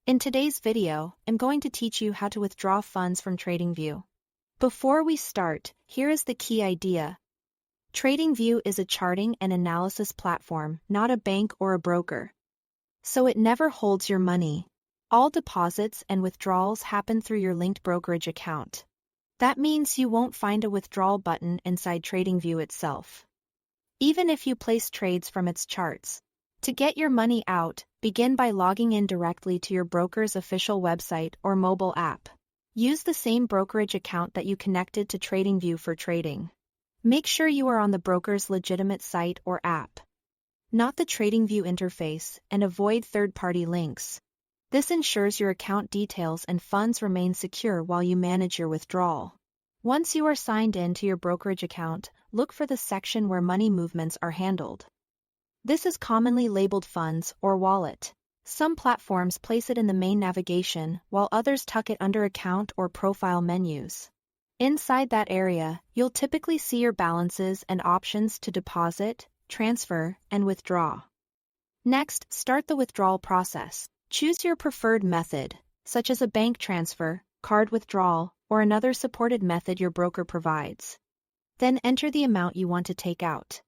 In today's video, I'm going to teach you how to withdraw funds from TradingView. Before we start, here is the key idea. TradingView is a charting and analysis platform, not a bank or a broker. So it never holds your money. All deposits and withdrawals happen through your linked brokerage account. That means you won't find a withdrawal button inside TradingView itself, even if you place trades from its charts. To get your money out, begin by logging in directly to your broker's official website or mobile app. Use the same brokerage account that you connected to TradingView for trading. Make sure you are on the broker's legitimate site or app, not the TradingView interface, and avoid third-party links. This ensures your account details and funds remain secure while you manage your withdrawal. Once you are signed in to your brokerage account, look for the section where money movements are handled. This is commonly labeled funds or wallet. Some platforms place it in the main navigation, while others tuck it under account or profile menus. Inside that area, you'll typically see your balances and options to deposit, transfer, and withdraw. Next, start the withdrawal process. Choose your preferred method, such as a bank transfer, card withdrawal, or another supported method your broker provides. Then enter the amount you want to take out.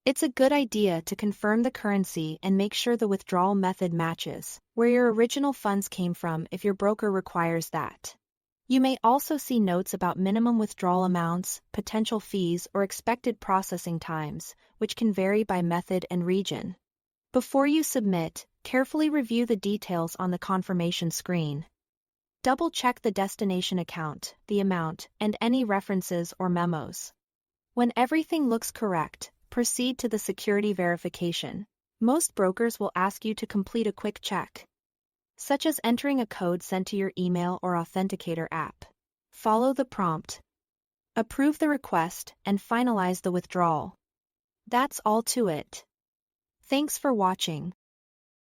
It's a good idea to confirm the currency and make sure the withdrawal method matches where your original funds came from if your broker requires that. You may also see notes about minimum withdrawal amounts, potential fees, or expected processing times, which can vary by method and region. Before you submit, carefully review the details on the confirmation screen. Double-check the destination account, the amount, and any references or memos. When everything looks correct, proceed to the security verification. Most brokers will ask you to complete a quick check, such as entering a code sent to your email or authenticator app. Follow the prompt, approve the request, and finalize the withdrawal. That's all to it. Thanks for watching.